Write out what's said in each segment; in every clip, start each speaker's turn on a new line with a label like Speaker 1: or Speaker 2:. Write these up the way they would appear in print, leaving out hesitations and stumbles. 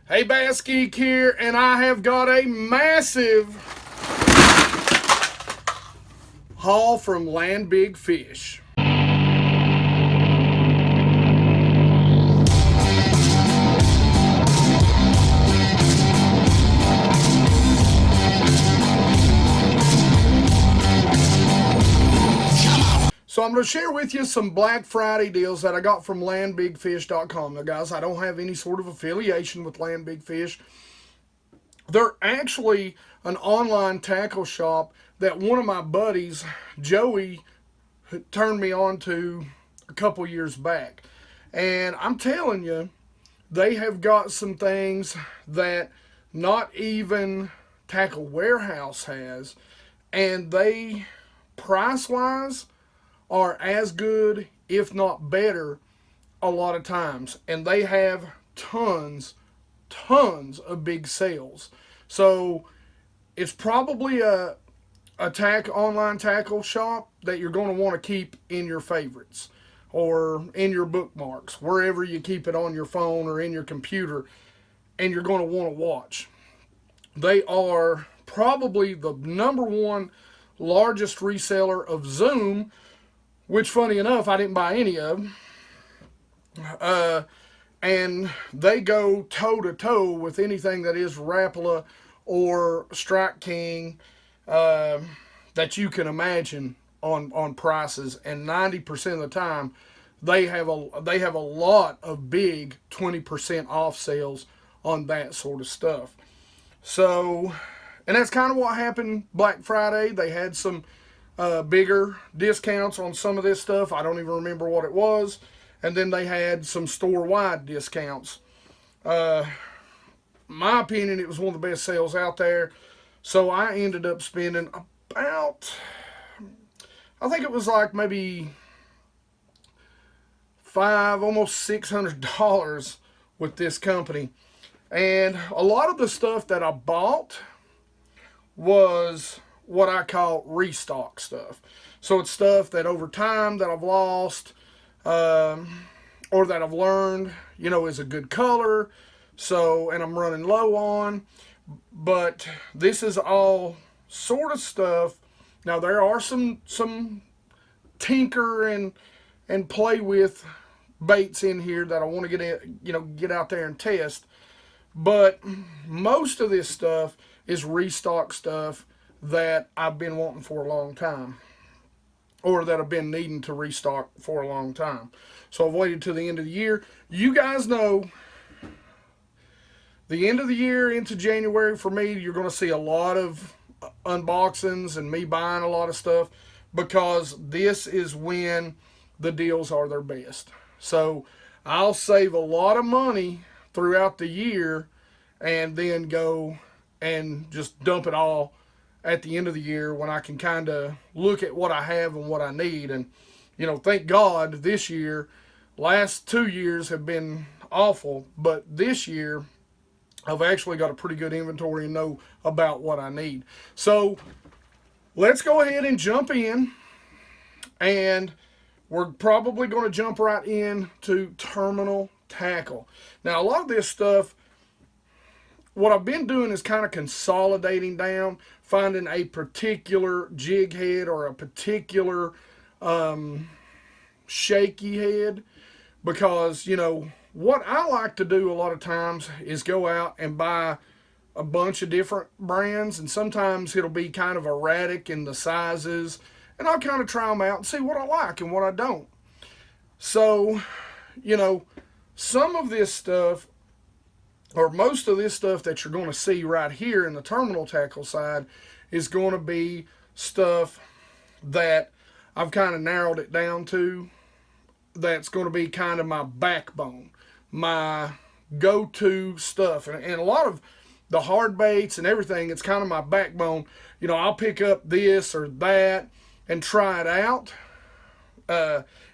Speaker 1: Hey, BassGeek here, and I have got a massive haul from LandBigFish. So I'm going to share with you some Black Friday deals that I got from LandBigFish.com. Now, guys, I don't have any sort of affiliation with LandBigFish. They're actually an online tackle shop that one of my buddies, Joey, turned me on to a couple years back. And I'm telling you, they have got some things that not even Tackle Warehouse has. And they, price-wise, are as good, if not better, a lot of times. And they have tons of big sales. So it's probably a online tackle shop that you're going to want to keep in your favorites or in your bookmarks, wherever you keep it on your phone or in your computer, and you're going to want to watch. They are probably the #1 largest reseller of Zoom, which, funny enough, I didn't buy any of. And they go toe-to-toe with anything that is Rapala or Strike King that you can imagine on prices. And 90% of the time, they have a lot of big 20% off sales on that sort of stuff. So, and that's kind of what happened Black Friday. They had some bigger discounts on some of this stuff. I don't even remember what it was. And then they had some store-wide discounts. My opinion, it was one of the best sales out there. So I ended up spending about, I think it was like maybe almost $600 with this company. And a lot of the stuff that I bought was what I call restock stuff. So it's stuff that over time that I've lost, or that I've learned, is a good color. So, and I'm running low on. But this is all sort of stuff. Now there are some tinker and play with baits in here that I want to get out there and test. But most of this stuff is restock stuff that I've been wanting for a long time, or that I've been needing to restock for a long time. So I've waited till the end of the year. You guys know, the end of the year into January for me, you're going to see a lot of unboxings and me buying a lot of stuff, because this is when the deals are their best. So I'll save a lot of money throughout the year and then go and just dump it all at the end of the year when I can kind of look at what I have and what I need. And, thank God this year, last 2 years have been awful, but this year I've actually got a pretty good inventory and know about what I need. So let's go ahead and jump in, and we're probably going to jump right in to terminal tackle. Now, a lot of this stuff, what I've been doing is kind of consolidating down, finding a particular jig head or a particular shaky head, because, what I like to do a lot of times is go out and buy a bunch of different brands, and sometimes it'll be kind of erratic in the sizes, and I'll kind of try them out and see what I like and what I don't. So, some of this stuff, or most of this stuff that you're going to see right here in the terminal tackle side, is going to be stuff that I've kind of narrowed it down to. That's going to be kind of my backbone, my go-to stuff. And a lot of the hard baits and everything, it's kind of my backbone. I'll pick up this or that and try it out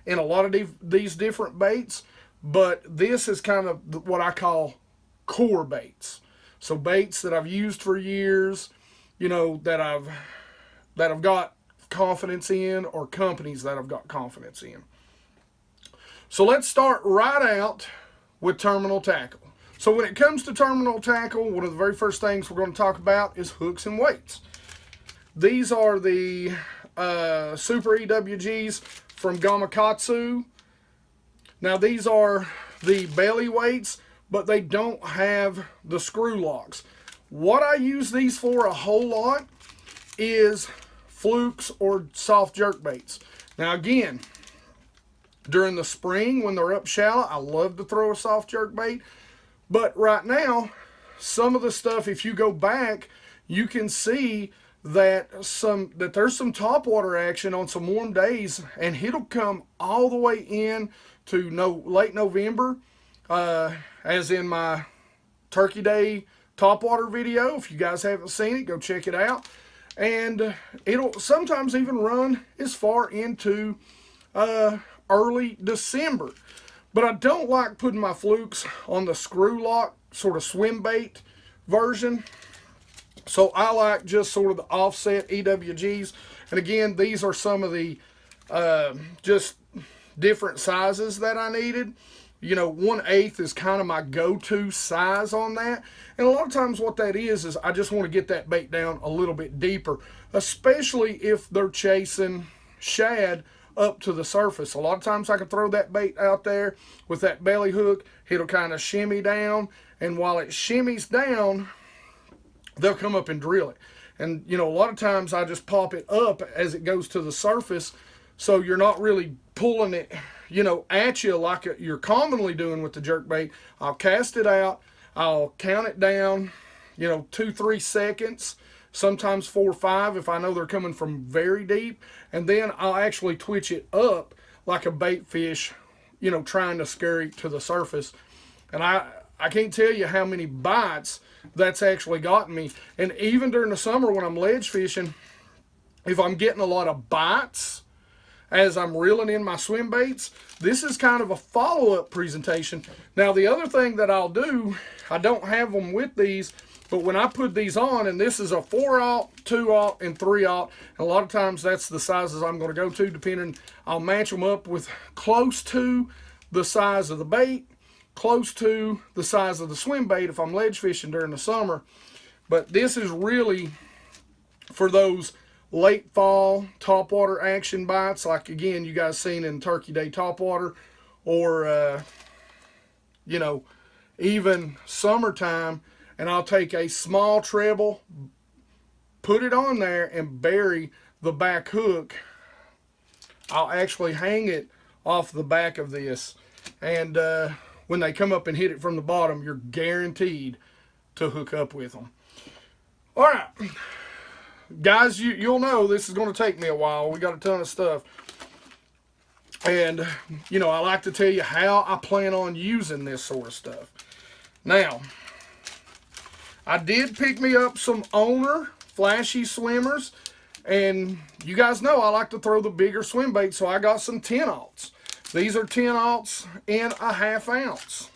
Speaker 1: in a lot of these different baits. But this is kind of what I call core baits. So baits that I've used for years, that I've got confidence in, or companies that I've got confidence in. So let's start right out with terminal tackle. So when it comes to terminal tackle, one of the very first things we're going to talk about is hooks and weights. These are the Super EWGs from Gamakatsu. Now these are the belly weights, but they don't have the screw locks. What I use these for a whole lot is flukes or soft jerk baits. Now again, during the spring when they're up shallow, I love to throw a soft jerk bait. But right now, some of the stuff, if you go back, you can see that there's some topwater action on some warm days, and it'll come all the way in to late November, as in my Turkey Day topwater video. If you guys haven't seen it, go check it out. And it'll sometimes even run as far into early December. But I don't like putting my flukes on the screw lock, sort of swim bait version. So I like just sort of the offset EWGs. And again, these are some of the just different sizes that I needed. You know, 1/8 is kind of my go-to size on that. And a lot of times what that is I just want to get that bait down a little bit deeper, especially if they're chasing shad up to the surface. A lot of times I can throw that bait out there with that belly hook. It'll kind of shimmy down, and while it shimmies down, they'll come up and drill it. And you know, a lot of times I just pop it up as it goes to the surface, so you're not really pulling it, you know, at you like you're commonly doing with the jerkbait. I'll cast it out, I'll count it down, you know, 2-3 seconds, sometimes 4 or 5 if I know they're coming from very deep, and then I'll actually twitch it up like a bait fish, you know, trying to scurry to the surface. And I can't tell you how many bites that's actually gotten me. And even during the summer when I'm ledge fishing, if I'm getting a lot of bites as I'm reeling in my swim baits, this is kind of a follow-up presentation. Now the other thing that I'll do, I don't have them with these, but when I put these on, and this is a 4/0, 2/0, and 3/0, and a lot of times that's the sizes I'm going to go to, depending, I'll match them up with close to the size of the bait, close to the size of the swim bait if I'm ledge fishing during the summer. But this is really for those late fall topwater action bites, like again you guys seen in Turkey Day topwater, or you know, even summertime. And I'll take a small treble, put it on there, and bury the back hook. I'll actually hang it off the back of this, and when they come up and hit it from the bottom, you're guaranteed to hook up with them. All right, guys, you'll know this is going to take me a while. We got a ton of stuff, and you know, I like to tell you how I plan on using this sort of stuff. Now, I did pick me up some Owner flashy swimmers, and you guys know I like to throw the bigger swim bait, so I got some 10/0s. These are 10/0 in a 1/2 ounce.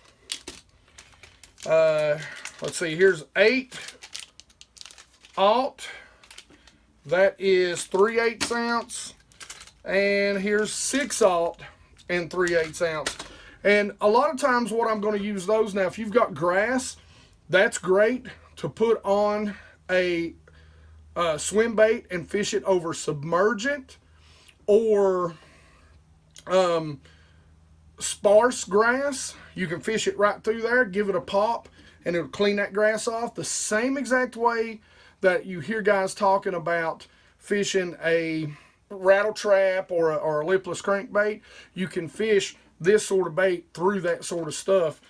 Speaker 1: Let's see, here's 8/0. That is 3/8 ounce. And here's 6/0 and 3/8 ounce. And a lot of times what I'm going to use those, now if you've got grass, that's great to put on a swim bait and fish it over submergent, or sparse grass. You can fish it right through there, give it a pop, and it'll clean that grass off the same exact way that you hear guys talking about fishing a rattle trap or a lipless crankbait. You can fish this sort of bait through that sort of stuff,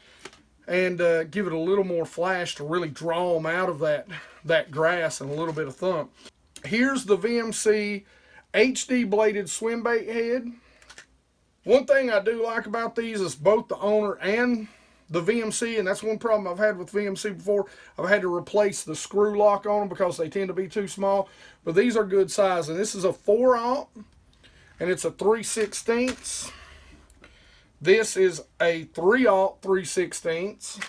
Speaker 1: and give it a little more flash to really draw them out of that grass and a little bit of thump. Here's the VMC HD bladed swim bait head. One thing I do like about these is both the Owner and the VMC, and that's one problem I've had with VMC before. I've had to replace the screw lock on them because they tend to be too small, but these are good size. And this is a 4/0, and it's a 3/16. This is a 3/0 3/16,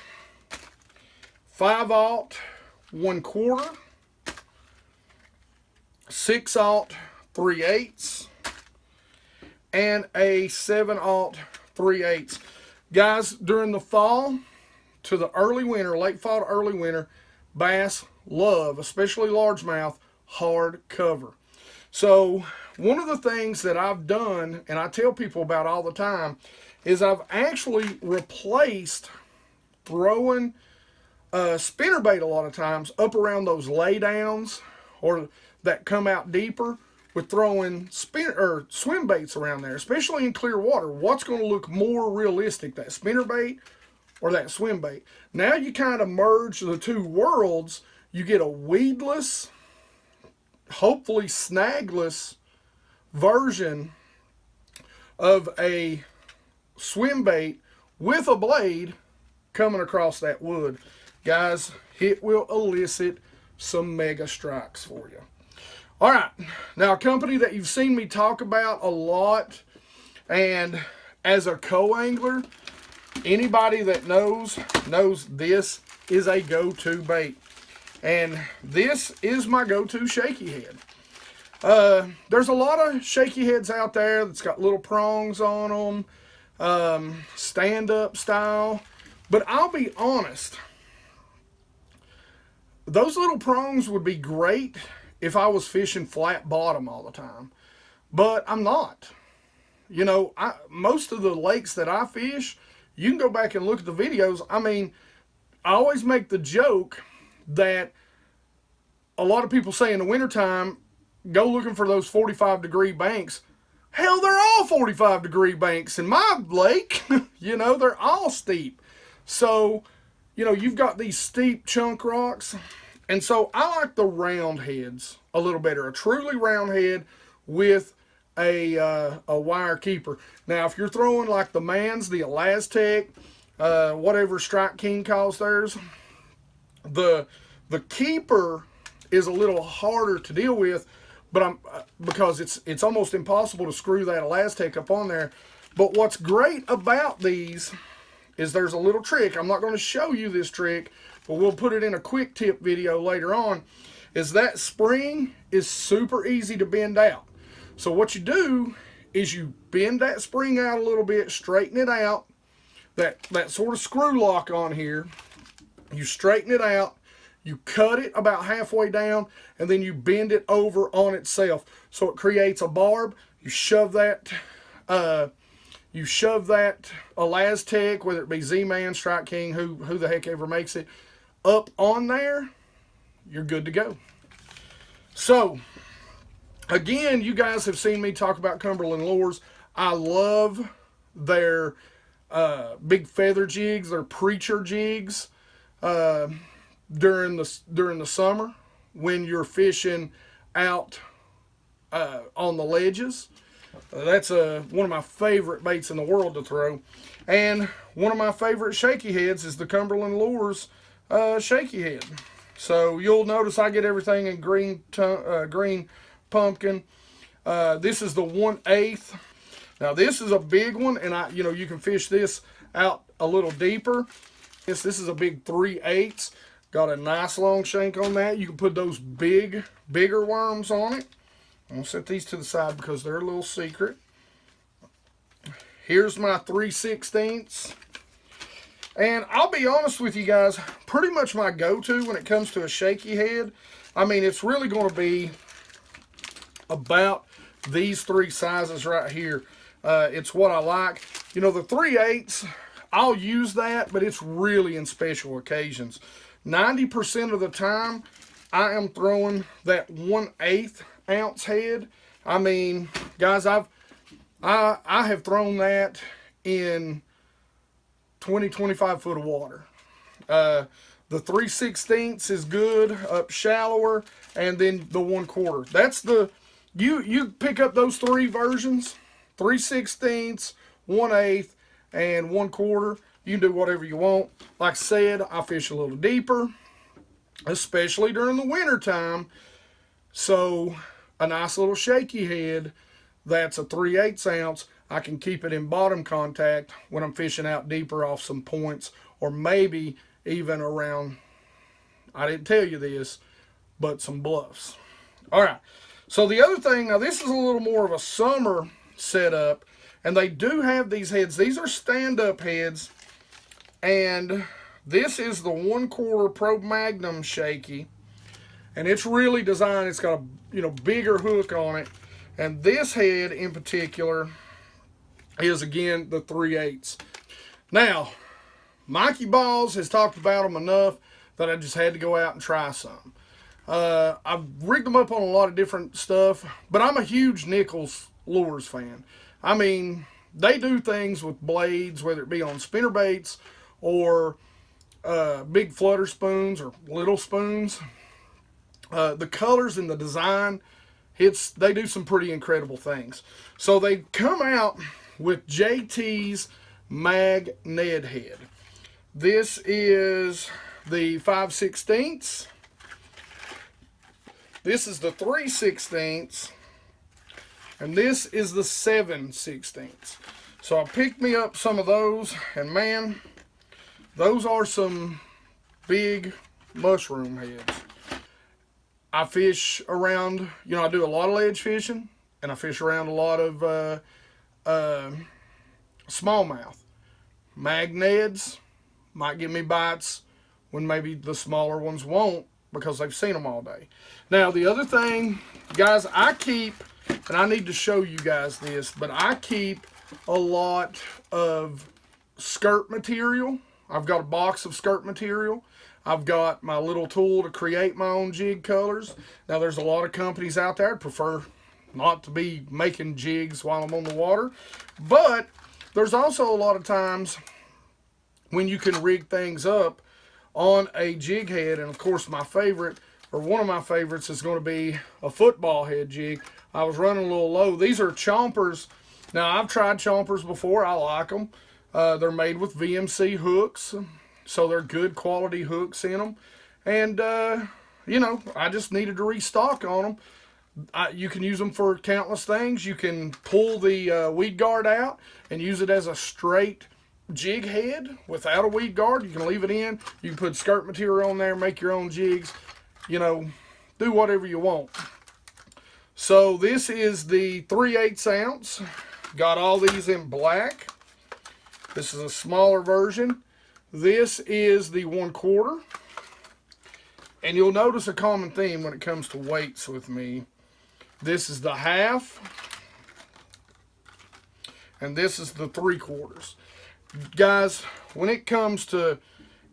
Speaker 1: 5/0 1/4, 6/0 3/8, and a 7/0 3/8. Guys, during the fall, to the early winter, late fall to early winter, bass love, especially largemouth, hard cover. So one of the things that I've done, and I tell people about all the time, is I've actually replaced throwing spinnerbait a lot of times up around those laydowns or that come out deeper with throwing swim baits around there, especially in clear water. What's going to look more realistic, that spinnerbait or that swim bait? Now you kind of merge the two worlds. You get a weedless, hopefully snagless version of a swim bait with a blade coming across that wood. Guys, it will elicit some mega strikes for you. All right, now a company that you've seen me talk about a lot, and as a co-angler, anybody that knows this is a go-to bait. And this is my go-to Shaky Head. There's a lot of Shaky Heads out there that's got little prongs on them, stand-up style. But I'll be honest, those little prongs would be great if I was fishing flat bottom all the time. But I'm not. You know, most of the lakes that I fish, you can go back and look at the videos. I mean, I always make the joke that a lot of people say in the wintertime, go looking for those 45-degree banks. Hell, they're all 45-degree banks in my lake. You know, they're all steep. So, you know, you've got these steep chunk rocks. And so I like the round heads a little better. A truly round head with a wire keeper. Now, if you're throwing like the Mans, the Elastec, whatever Strike King calls theirs, the keeper is a little harder to deal with, but because it's almost impossible to screw that Elastec up on there. But what's great about these is there's a little trick. I'm not going to show you this trick, but we'll put it in a quick tip video later on. Is that spring is super easy to bend out. So what you do is you bend that spring out a little bit, straighten it out, that sort of screw lock on here. You straighten it out, you cut it about halfway down, and then you bend it over on itself. So it creates a barb. You shove that Elastec, whether it be Z-Man, Strike King, who the heck ever makes it, up on there, you're good to go. So, again, you guys have seen me talk about Cumberland Lures. I love their big feather jigs, their preacher jigs, during the summer when you're fishing out on the ledges. That's one of my favorite baits in the world to throw. And one of my favorite Shaky Heads is the Cumberland Lures Shaky Head. So you'll notice I get everything in green pumpkin. This is the 1/8. Now this is a big one, and you can fish this out a little deeper. This is a big 3/8. Got a nice long shank on that. You can put those bigger worms on it. I'm gonna set these to the side because they're a little secret. Here's my 3/16. And I'll be honest with you guys, pretty much my go-to when it comes to a Shaky Head, I mean, it's really going to be about these three sizes right here. It's what I like. You know, the 3/8, I'll use that, but it's really in special occasions. 90% of the time, I am throwing that 1/8 ounce head. I mean, guys, I have thrown that in 20-25 foot of water. The 3/16 is good up shallower, and then the 1/4. That's the you pick up those three versions: 3/16, 1/8, and 1/4. You can do whatever you want. Like I said, I fish a little deeper, especially during the winter time. So a nice little Shaky Head that's a 3/8 ounce, I can keep it in bottom contact when I'm fishing out deeper off some points, or maybe even around, I didn't tell you this, but some bluffs. All right, so the other thing, now this is a little more of a summer setup, and they do have these heads. These are stand-up heads, and This is the 1/4 Pro Magnum Shaky, and it's really designed. It's got a bigger hook on it, and this head in particular is again the 3/8. Now, Mikey Balls has talked about them enough that I just had to go out and try some. I've rigged them up on a lot of different stuff, but I'm a huge Nichols lures fan. I mean, they do things with blades, whether it be on spinnerbaits or big flutter spoons or little spoons. The colors and the design, they do some pretty incredible things. So they come out with JT's Mag Ned Head. This is the 5/16. This is the 3/16, and this is the 7/16. So I picked me up some of those, and man, those are some big mushroom heads. I fish around, I do a lot of ledge fishing, and I fish around a lot of smallmouth. Magnets might give me bites when maybe the smaller ones won't, because they've seen them all day. Now, the other thing, guys, I keep, and I need to show you guys this, but I keep a lot of skirt material. I've got a box of skirt material. I've got my little tool to create my own jig colors. Now, there's a lot of companies out there that prefer not to be making jigs while I'm on the water, but there's also a lot of times when you can rig things up on a jig head. And of course, my favorite, or one of my favorites, is going to be a football head jig. I was running a little low. These are chompers. Now, I've tried chompers before. I like them. They're made with VMC hooks, so they're good quality hooks in them. And, I just needed to restock on them. You can use them for countless things. You can pull the weed guard out and use it as a straight jig head without a weed guard. You can leave it in. You can put skirt material on there, make your own jigs. Do whatever you want. So this is the 3/8 ounce. Got all these in black. This is a smaller version. This is the 1/4. And you'll notice a common theme when it comes to weights with me. This is the 1/2. And this is the 3/4. Guys, when it comes to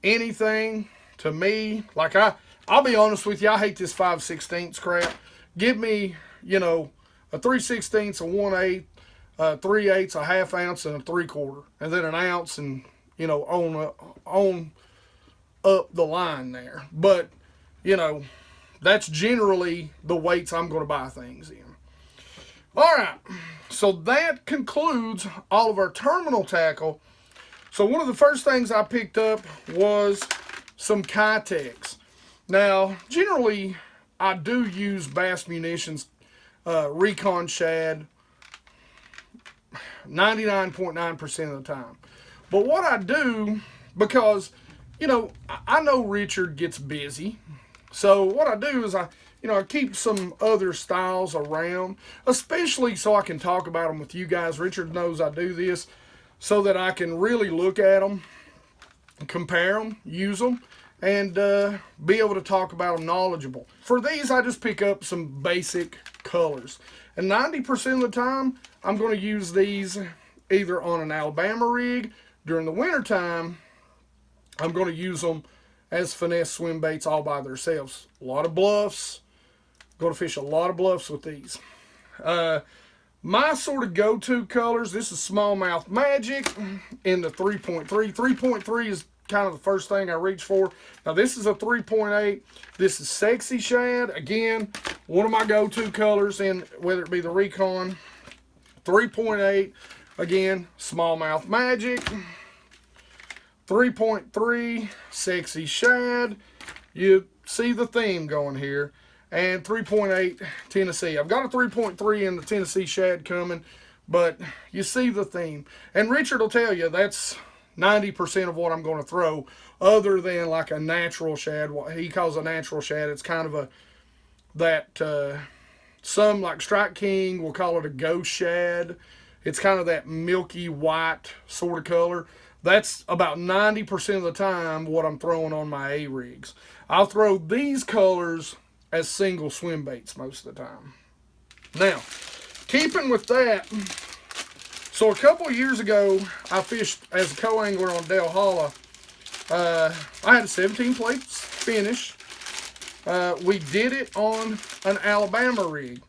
Speaker 1: anything, to me, like I'll be honest with you, I hate this 5/16 crap. Give me, a 3/16, a 1/8, 3/8, a 1/2 ounce, and a 3/4, and then an ounce, and on up the line there. But that's generally the weights I'm going to buy things in. All right, so that concludes all of our terminal tackle. So one of the first things I picked up was some Kitex. Now, generally, I do use Bass Munitions Recon Shad 99.9% of the time. But what I do, because, I know Richard gets busy. So what I do is I keep some other styles around, especially so I can talk about them with you guys. Richard knows I do this so that I can really look at them, compare them, use them, and be able to talk about them knowledgeable. For these, I just pick up some basic colors. And 90% of the time, I'm going to use these either on an Alabama rig. During the wintertime, I'm going to use them as finesse swim baits all by themselves. A lot of bluffs. Going to fish a lot of bluffs with these. My sort of go-to colors, this is Smallmouth Magic in the 3.3. 3.3 is kind of the first thing I reach for. Now this is a 3.8. This is Sexy Shad. Again, one of my go-to colors, in whether it be the Recon. 3.8, again, Smallmouth Magic. 3.3, Sexy Shad. You see the theme going here. And 3.8 Tennessee. I've got a 3.3 in the Tennessee Shad coming, but you see the theme. And Richard will tell you that's 90% of what I'm going to throw, other than like a natural shad. What he calls a natural shad. It's kind of some like Strike King will call it a ghost shad. It's kind of that milky white sort of color. That's about 90% of the time what I'm throwing on my A-rigs. I'll throw these colors as single swim baits most of the time. Now, keeping with that, so a couple of years ago, I fished as a co-angler on Del Holla. I had a 17 plates finish. We did it on an Alabama rig.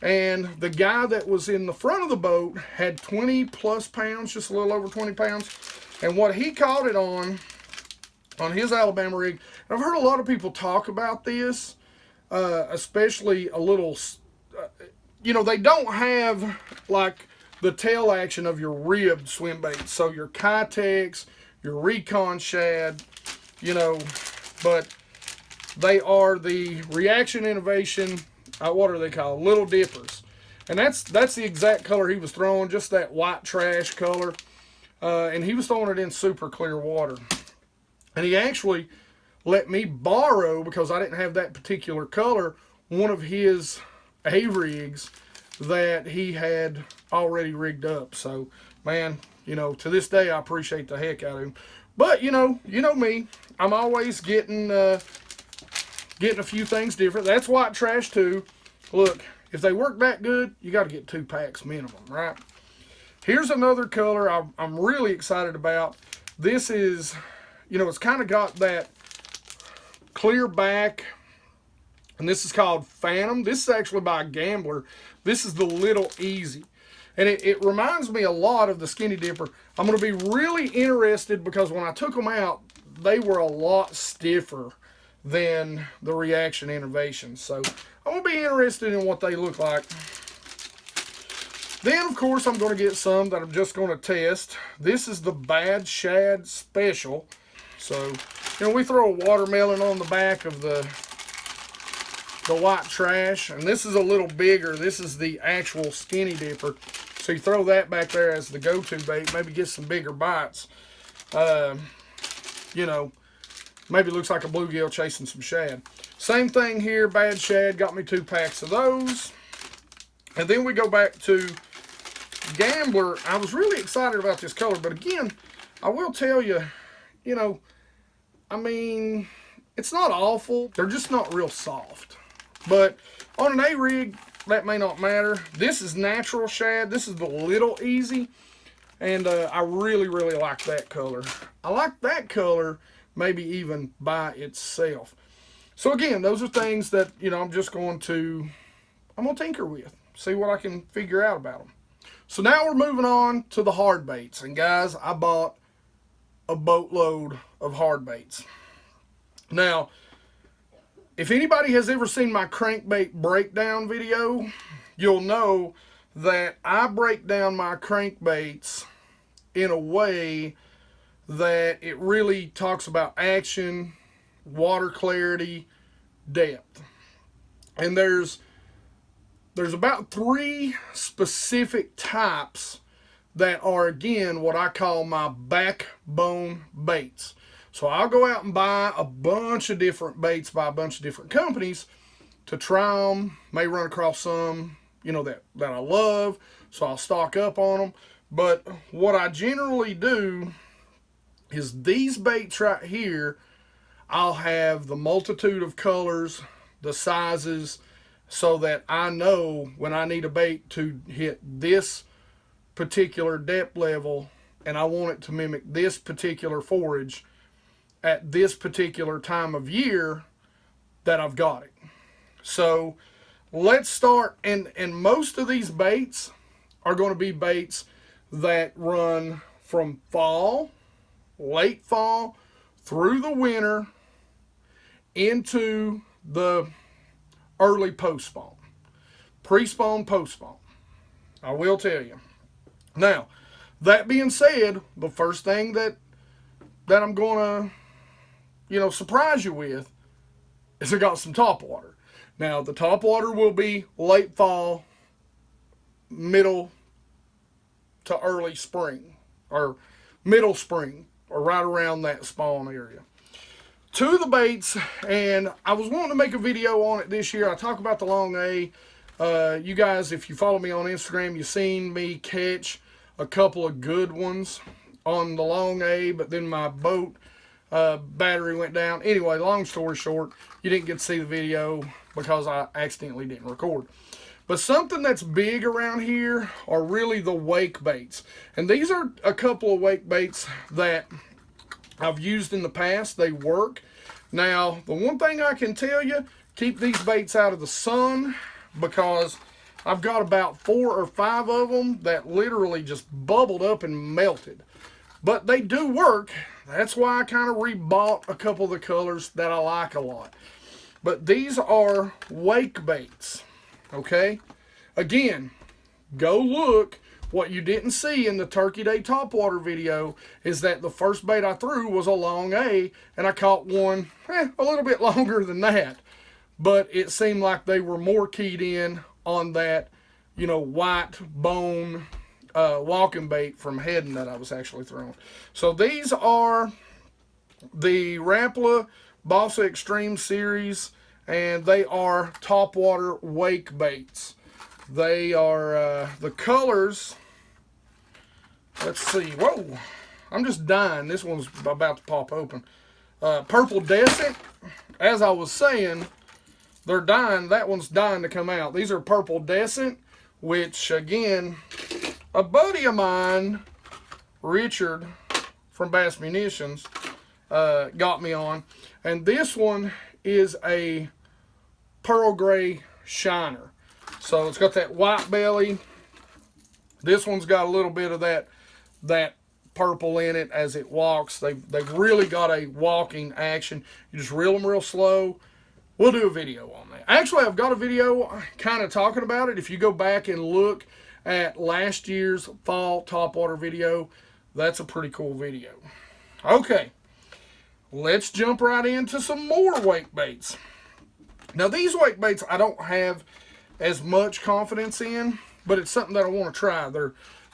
Speaker 1: And the guy that was in the front of the boat had 20 plus pounds, just a little over 20 pounds. And what he caught it on his Alabama rig, and I've heard a lot of people talk about this, especially a little, you know, they don't have like the tail action of your ribbed swim baits. So your Kitex, your Recon Shad, you know, but they are the Reaction Innovation, what are they called? Little Dippers. And that's the exact color he was throwing, just that white trash color. And he was throwing it in super clear water. And he actually let me borrow, because I didn't have that particular color, one of his A-rigs that he had already rigged up. So, man, you know, to this day, I appreciate the heck out of him. But, you know me. I'm always getting a few things different. That's white trash, too. Look, if they work that good, you got to get 2 packs minimum, right? Here's another color I'm really excited about. This is, you know, it's kind of got that clear back, and this is called Phantom. This is actually by a Gambler. This is the Little Easy. And it reminds me a lot of the Skinny Dipper. I'm going to be really interested because when I took them out, they were a lot stiffer than the Reaction Innovation. So I'm going to be interested in what they look like. Then, of course, I'm going to get some that I'm just going to test. This is the Bad Shad Special. So, you know, we throw a watermelon on the back of the white trash. And this is a little bigger. This is the actual Skinny Dipper. So you throw that back there as the go-to bait. Maybe get some bigger bites. You know, maybe looks like a bluegill chasing some shad. Same thing here. Bad Shad. Got me 2 packs of those. And then we go back to Gambler. I was really excited about this color. But again, I will tell you, you know, I mean, it's not awful. They're just not real soft. But on an A-rig, that may not matter. This is natural shad. This is the Little Easy. And I really, really like that color. I like that color maybe even by itself. So again, those are things that, you know, I'm going to tinker with. See what I can figure out about them. So now we're moving on to the hard baits. And guys, I bought a boatload of hard baits. Now, if anybody has ever seen my crankbait breakdown video, you'll know that I break down my crankbaits in a way that it really talks about action, water clarity, depth. And there's about 3 specific types that are, again, what I call my backbone baits. So I'll go out and buy a bunch of different baits by a bunch of different companies to try them. May run across some, you know, that I love, so I'll stock up on them. But what I generally do is these baits right here, I'll have the multitude of colors, the sizes, so that I know when I need a bait to hit this particular depth level and I want it to mimic this particular forage at this particular time of year, that I've got it. So let's start, and most of these baits are going to be baits that run from fall, late fall, through the winter, into the early post-spawn. Pre-spawn, post-spawn. I will tell you. Now, that being said, the first thing that I'm going to, you know, surprise you with is I got some topwater. Now, the topwater will be late fall, middle to early spring, or middle spring, or right around that spawn area. 2 of the baits, and I was wanting to make a video on it this year. I talk about the long A. You guys, if you follow me on Instagram, you've seen me catch a couple of good ones. on the long A, but then my boat battery went down. Anyway, long story short, you didn't get to see the video because I accidentally didn't record. But something that's big around here are really the wake baits. And these are a couple of wake baits that I've used in the past. They work. Now, the one thing I can tell you, keep these baits out of the sun, because I've got about 4 or 5 of them that literally just bubbled up and melted. But they do work. That's why I kind of rebought a couple of the colors that I like a lot. But these are wake baits, okay? Again, go look. What you didn't see in the Turkey Day topwater video is that the first bait I threw was a long A, and I caught one a little bit longer than that. But it seemed like they were more keyed in on that, you know, white bone walking bait from Head that I was actually throwing. So these are the Rapala Bossa Extreme series, and they are topwater wake baits. They are the colors. Let's see. Whoa, I'm just dying. This one's about to pop open. Purple Descent. As I was saying, they're dying. That one's dying to come out. These are Purple Descent, which again, a buddy of mine, Richard from Bass Munitions, got me on. And this one is a pearl gray shiner. So it's got that white belly. This one's got a little bit of that purple in it as it walks. They've really got a walking action. You just reel them real slow. We'll do a video on that. Actually, I've got a video kind of talking about it. If you go back and look at last year's fall topwater video, that's a pretty cool video. Okay, let's jump right into some more wake baits. Now, these wake baits I don't have as much confidence in, but it's something that I want to try.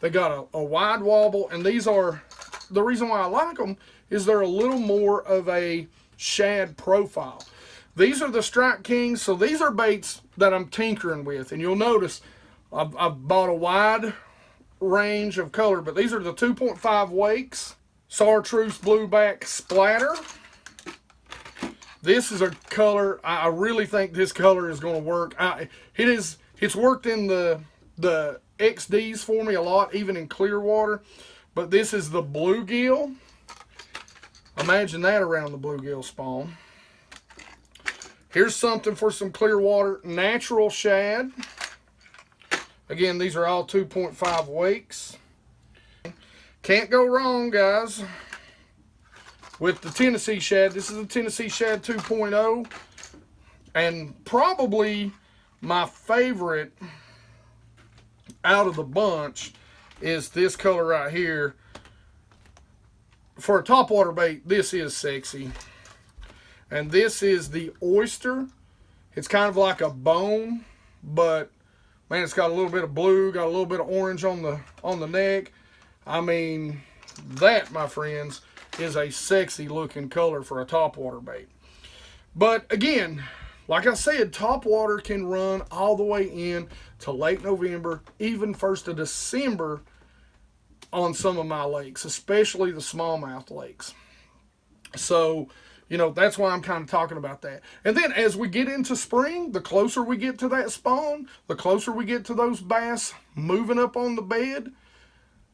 Speaker 1: They got a wide wobble, and these are, the reason why I like them is they're a little more of a shad profile. These are the Strike Kings, so these are baits that I'm tinkering with, and you'll notice I've bought a wide range of color, but these are the 2.5 wakes, Chartreuse Blueback Splatter. This is a color, I really think this color is going to work. It's worked in the XDs for me a lot, even in clear water. But this is the bluegill. Imagine that around the bluegill spawn. Here's something for some clear water, natural shad. Again, these are all 2.5 wakes. Can't go wrong, guys, with the Tennessee shad. This is the Tennessee shad 2.0, and probably my favorite out of the bunch is this color right here. For a topwater bait, this is sexy. And this is the oyster. It's kind of like a bone, but man, it's got a little bit of blue, got a little bit of orange on the neck. I mean, that, my friends, is a sexy looking color for a topwater bait. But again, like I said, topwater can run all the way in to late November, even 1st of December on some of my lakes, especially the smallmouth lakes. So, you know, that's why I'm kind of talking about that. And then as we get into spring, the closer we get to that spawn, the closer we get to those bass moving up on the bed,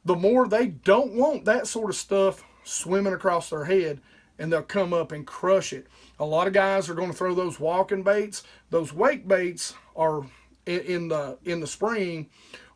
Speaker 1: the more they don't want that sort of stuff swimming across their head, and they'll come up and crush it. A lot of guys are going to throw those walking baits. Those wake baits are in the spring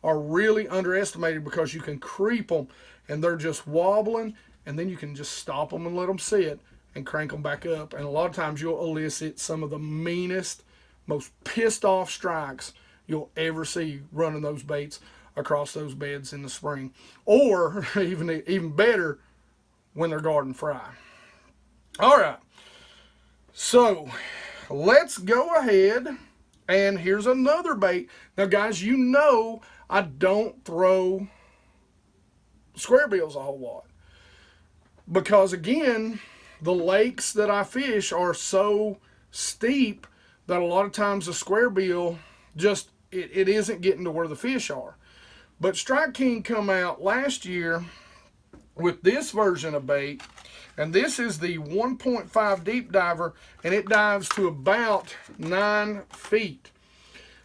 Speaker 1: are really underestimated because you can creep them and they're just wobbling, and then you can just stop them and let them sit and crank them back up. And a lot of times you'll elicit some of the meanest, most pissed off strikes you'll ever see running those baits across those beds in the spring, or even better, when they're garden fry. All right, so let's go ahead, and here's another bait. Now, guys, you know I don't throw square bills a whole lot because, again, the lakes that I fish are so steep that a lot of times the square bill just it isn't getting to where the fish are. But Strike King come out last year with this version of bait, and this is the 1.5 deep diver, and it dives to about 9 feet.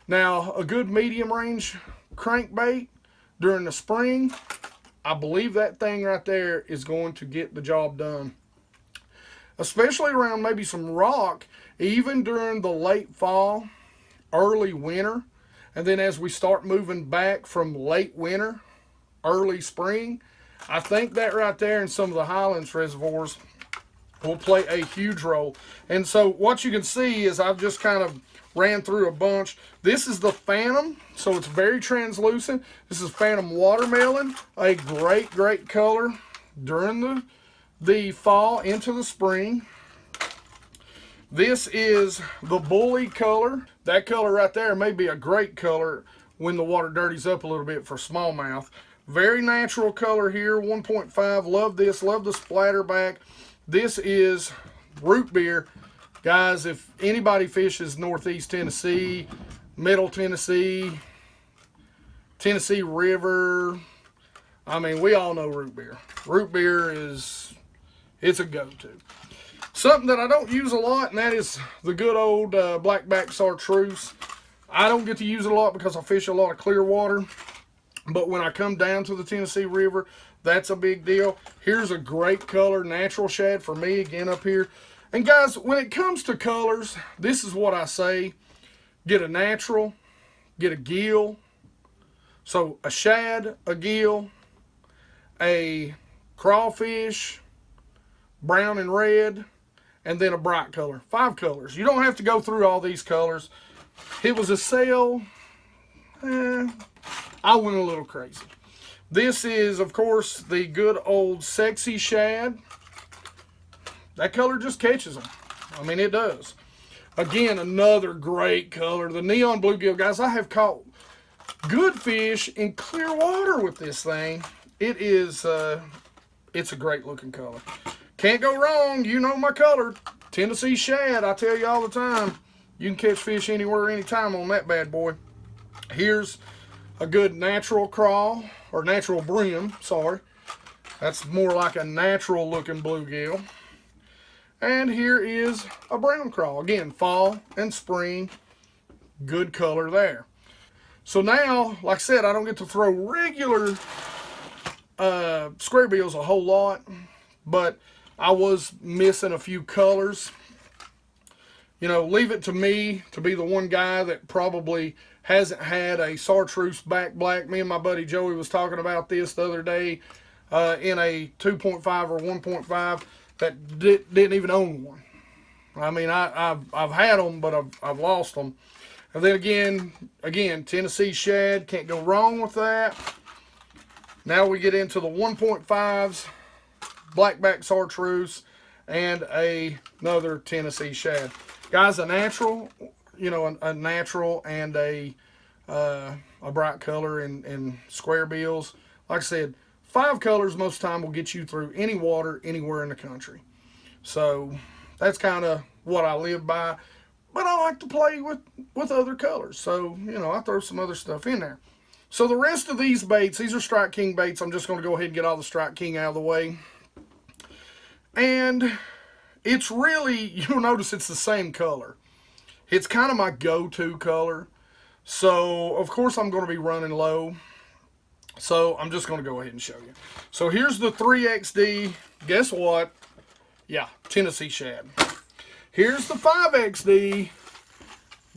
Speaker 1: Now, a good medium range crankbait during the spring, I believe that thing right there is going to get the job done. Especially around maybe some rock, even during the late fall, early winter, and then as we start moving back from late winter, early spring, I think that right there in some of the Highlands reservoirs will play a huge role. And so what you can see is I've just kind of ran through a bunch. This is the Phantom, so it's very translucent. This is Phantom Watermelon, a great color during the fall into the spring. This is the Bully color. That color right there may be a great color when the water dirties up a little bit for smallmouth. Very natural color here, 1.5. Love this, love the splatter back. This is Root Beer. Guys, if anybody fishes Northeast Tennessee, Middle Tennessee, Tennessee River, I mean, we all know Root Beer. Root Beer it's a go-to. Something that I don't use a lot, and that is the good old blackback chartreuse. I don't get to use it a lot because I fish a lot of clear water, but when I come down to the Tennessee River, that's a big deal. Here's a great color, natural shad for me, again up here. And guys, when it comes to colors, this is what I say. Get a natural, get a gill. So a shad, a gill, a crawfish, brown and red, and then a bright color. 5 colors. You don't have to go through all these colors. It was a sale. I went a little crazy. This is, of course, the good old sexy shad. That color just catches them. I mean, it does. Again, another great color. The neon bluegill. Guys, I have caught good fish in clear water with this thing. It's a great looking color. Can't go wrong. You know my color. Tennessee shad. I tell you all the time. You can catch fish anywhere, anytime on that bad boy. Here's a good natural crawl, or natural brim, sorry. That's more like a natural looking bluegill. And here is a brown crawl. Again, fall and spring. Good color there. So now, like I said, I don't get to throw regular square bills a whole lot, but I was missing a few colors. You know, leave it to me to be the one guy that probably hasn't had a chartreuse back black. Me and my buddy Joey was talking about this the other day in a 2.5 or 1.5 that didn't even own one. I mean, I've had them, but I've lost them. And then again, Tennessee shad, can't go wrong with that. Now we get into the 1.5s, blackback chartreuse, and another Tennessee shad. Guys, a natural, you know, a natural and a bright color in square bills. Like I said, 5 colors most of the time will get you through any water anywhere in the country. So that's kind of what I live by. But I like to play with other colors. So, you know, I throw some other stuff in there. So the rest of these baits, these are Strike King baits. I'm just going to go ahead and get all the Strike King out of the way. And it's really, you'll notice it's the same color. It's kind of my go-to color. So, of course, I'm going to be running low. So, I'm just going to go ahead and show you. So, here's the 3XD. Guess what? Yeah, Tennessee shad. Here's the 5XD.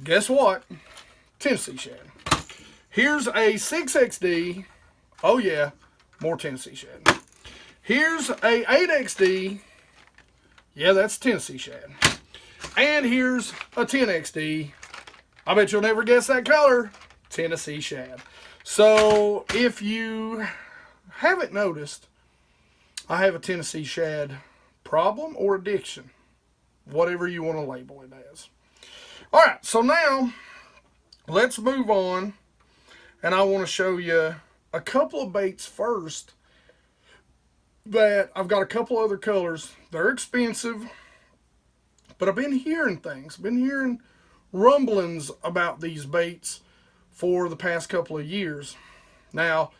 Speaker 1: Guess what? Tennessee shad. Here's a 6XD. Oh, yeah, more Tennessee shad. Here's a 8XD. Yeah, that's Tennessee shad. And here's a 10XD. I bet you'll never guess that color. Tennessee shad. So, if you haven't noticed, I have a Tennessee shad problem or addiction. Whatever you want to label it as. Alright, so now, let's move on. And I want to show you a couple of baits first that I've got a couple other colors. They're expensive, but I've been hearing things. I've been hearing rumblings about these baits for the past couple of years. Now,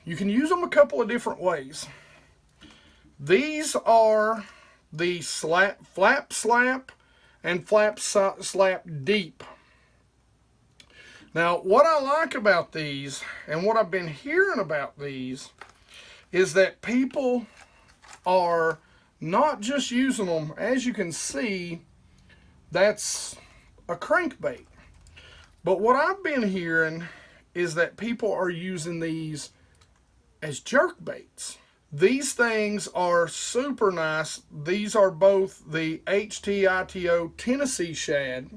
Speaker 1: you can use them a couple of different ways. These are the flap slap and flap slap deep. Now, what I like about these, and what I've been hearing about these, is that people are not just using them. As you can see, that's a crankbait. But what I've been hearing is that people are using these as jerk baits. These things are super nice. These are both the HTITO Tennessee shad.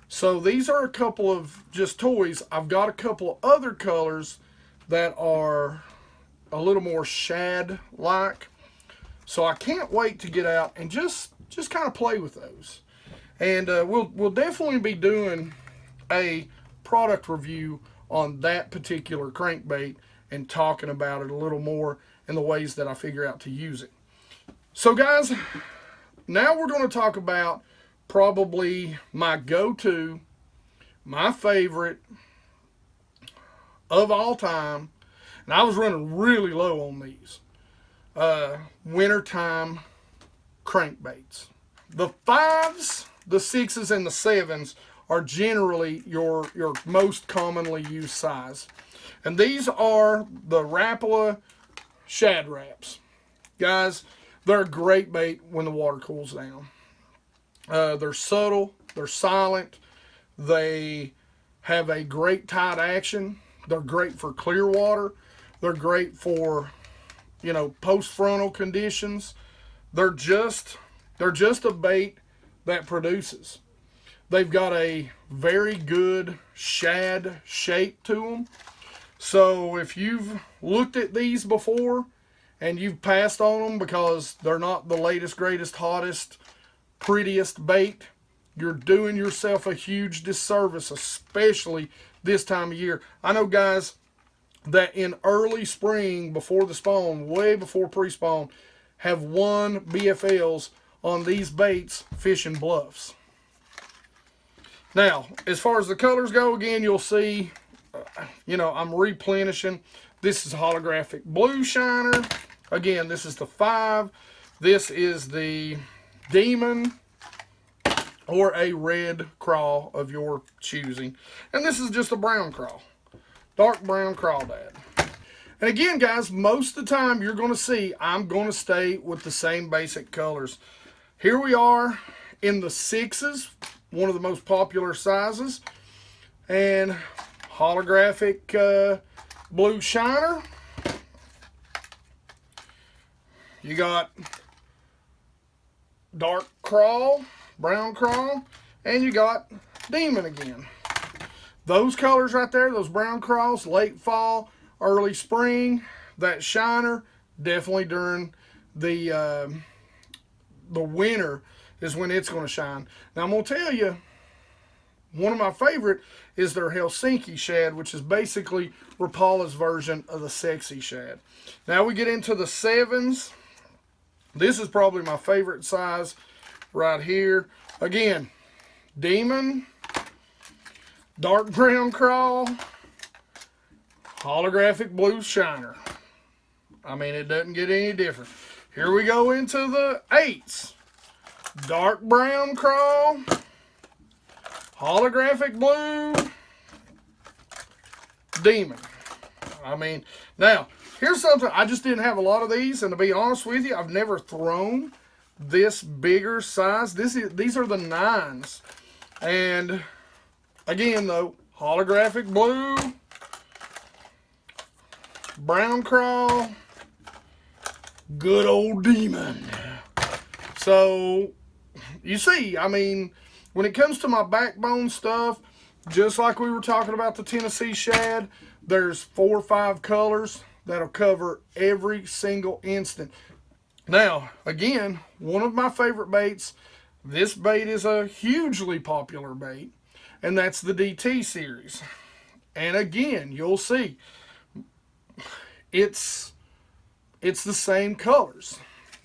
Speaker 1: So these are a couple of just toys. I've got a couple of other colors that are a little more shad-like. So I can't wait to get out and just kind of play with those. And we'll definitely be doing a product review on that particular crankbait and talking about it a little more and the ways that I figure out to use it. So guys, now we're going to talk about probably my go-to, my favorite of all time. And I was running really low on these. Wintertime crankbaits. The 5s, the 6s, and the 7s are generally your most commonly used size. And these are the Rapala Shadow Raps. Guys, they're a great bait when the water cools down. They're subtle, they're silent, they have a great tide action, they're great for clear water, they're great for, you know, post-frontal conditions. They're just a bait that produces. They've got a very good shad shape to them. So if you've looked at these before and you've passed on them because they're not the latest, greatest, hottest, prettiest bait, you're doing yourself a huge disservice, especially this time of year. I know guys that in early spring, before the spawn, way before pre-spawn, have won BFLs on these baits fishing bluffs. Now, as far as the colors go, again, you'll see, you know, I'm replenishing. This is a holographic blue shiner. Again, this is the 5. This is the Demon or a red crawl of your choosing. And this is just a brown crawl. Dark brown crawdad. And again, guys, most of the time you're going to see I'm going to stay with the same basic colors. Here we are in the 6s, one of the most popular sizes. And holographic blue shiner. You got dark crawl, brown crawl, and you got Demon again. Those colors right there, those brown crawls, late fall, early spring, that shiner, definitely during the winter is when it's going to shine. Now I'm going to tell you, one of my favorite is their Helsinki shad, which is basically Rapala's version of the sexy shad. Now we get into the 7s. This is probably my favorite size right here. Again, Demon, dark brown crawl, holographic blue shiner. I mean, it doesn't get any different. Here we go into the 8s. Dark brown crawl, holographic blue, Demon. I mean, now, here's something. I just didn't have a lot of these, and to be honest with you, I've never thrown this bigger size. These are the 9s. And again, though, holographic blue, brown crawl, good old Demon. So, you see, I mean, when it comes to my backbone stuff, just like we were talking about the Tennessee shad, there's 4 or 5 colors that'll cover every single instant. Now, again, one of my favorite baits, this bait is a hugely popular bait, and that's the DT series. And again, you'll see, it's the same colors.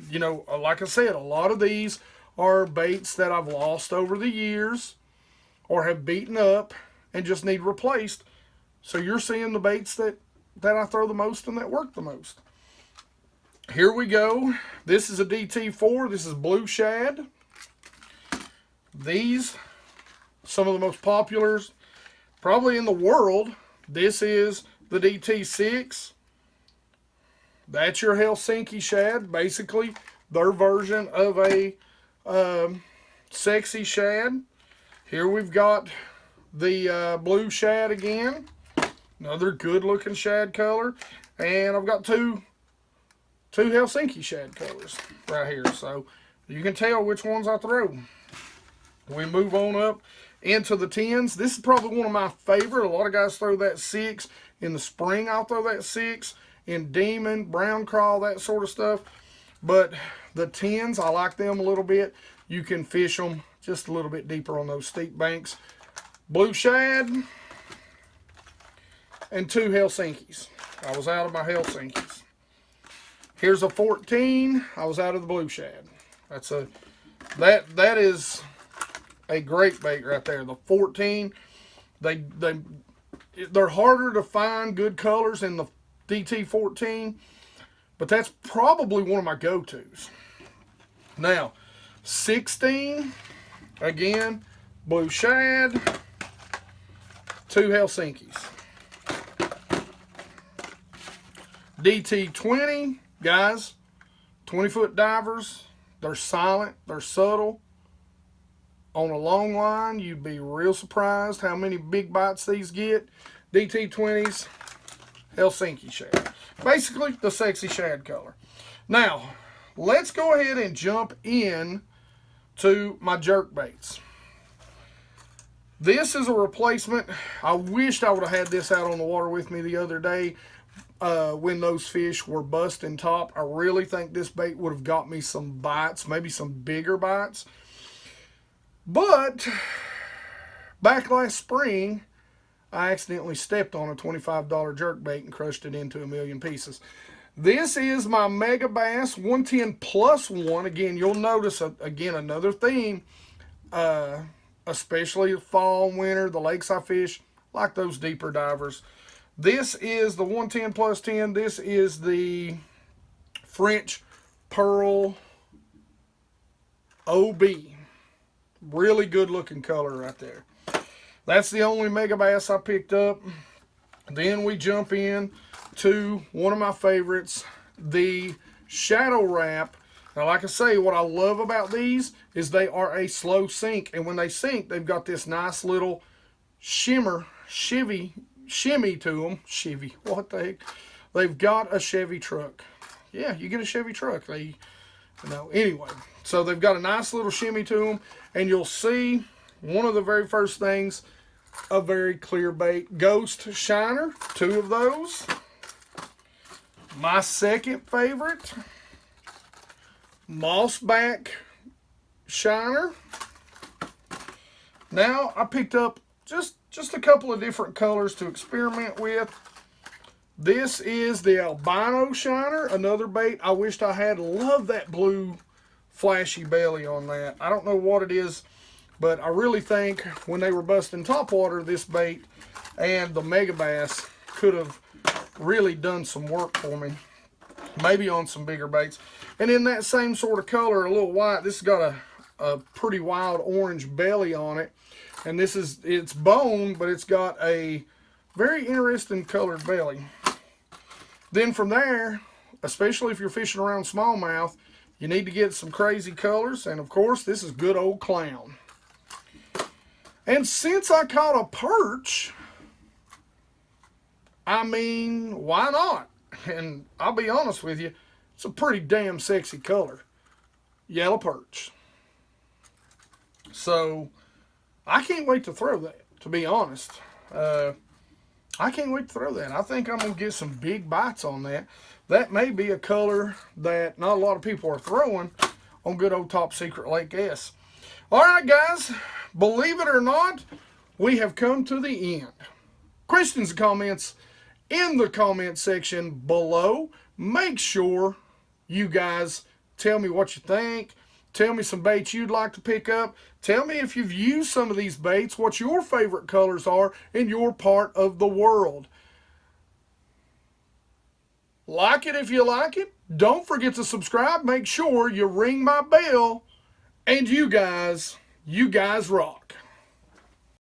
Speaker 1: You know, like I said, a lot of these are baits that I've lost over the years or have beaten up and just need replaced. So you're seeing the baits that that I throw the most and that work the most. Here we go. This is a DT4. This is blue shad. These, some of the most popular probably in the world. This is the DT6. That's your Helsinki shad, basically their version of a sexy shad. Here we've got the blue shad again, another good looking shad color, and I've got two Helsinki shad colors right here, so you can tell which ones I throw. We move on up into the 10s. This is probably one of my favorite. A lot of guys throw that 6 in the spring. I'll throw that 6 in Demon, Brown Crawl, that sort of stuff. But the 10s, I like them a little bit. You can fish them just a little bit deeper on those steep banks. Blue shad and 2 Helsinkis. I was out of my Helsinkis. Here's a 14. I was out of the blue shad. That is a great bait right there. The 14. They're harder to find good colors in the DT14, but that's probably one of my go-tos. Now, 16, again, blue shad, 2 Helsinkis. DT20, guys, 20-foot divers. They're silent, they're subtle. On a long line, you'd be real surprised how many big bites these get. DT20s, Helsinki shad. Basically, the sexy shad color. Now, let's go ahead and jump in to my jerk baits. This is a replacement. I wished I would have had this out on the water with me the other day when those fish were busting top. I really think this bait would have got me some bites, maybe some bigger bites. But back last spring, I accidentally stepped on a $25 jerk bait and crushed it into 1,000,000 pieces. This is my MegaBass 110+1. Again, you'll notice, again, another theme, especially fall and winter, the lakes I fish, like those deeper divers. This is the 110+10. This is the French Pearl OB. Really good looking color right there. That's the only MegaBass I picked up. Then we jump in to one of my favorites, the Shadow Rap. Now, like I say, what I love about these is they are a slow sink. And when they sink, they've got this nice little shimmy to them. Chevy, what the heck? They've got a Chevy truck. Yeah, you get a Chevy truck. Anyway. So they've got a nice little shimmy to them. And you'll see one of the very first things, a very clear bait. Ghost Shiner, 2 of those. My second favorite, Mossback Shiner. Now, I picked up just a couple of different colors to experiment with. This is the Albino Shiner, another bait I wished I had. Love that blue flashy belly on that. I don't know what it is, but I really think when they were busting topwater, this bait and the MegaBass could have really done some work for me. Maybe on some bigger baits. And in that same sort of color, a little white, this has got a pretty wild orange belly on it. And it's bone, but it's got a very interesting colored belly. Then from there, especially if you're fishing around smallmouth, you need to get some crazy colors. And of course, this is good old Clown. And since I caught a perch, I mean, why not? And I'll be honest with you, it's a pretty damn sexy color. Yellow perch. So, I can't wait to throw that, to be honest. I can't wait to throw that. I think I'm going to get some big bites on that. That may be a color that not a lot of people are throwing on good old Top Secret Lake S. Alright guys, believe it or not, we have come to the end. Questions and comments in the comment section below. Make sure you guys tell me what you think. Tell me some baits you'd like to pick up. Tell me if you've used some of these baits, what your favorite colors are in your part of the world. Like it if you like it. Don't forget to subscribe. Make sure you ring my bell. And you guys rock.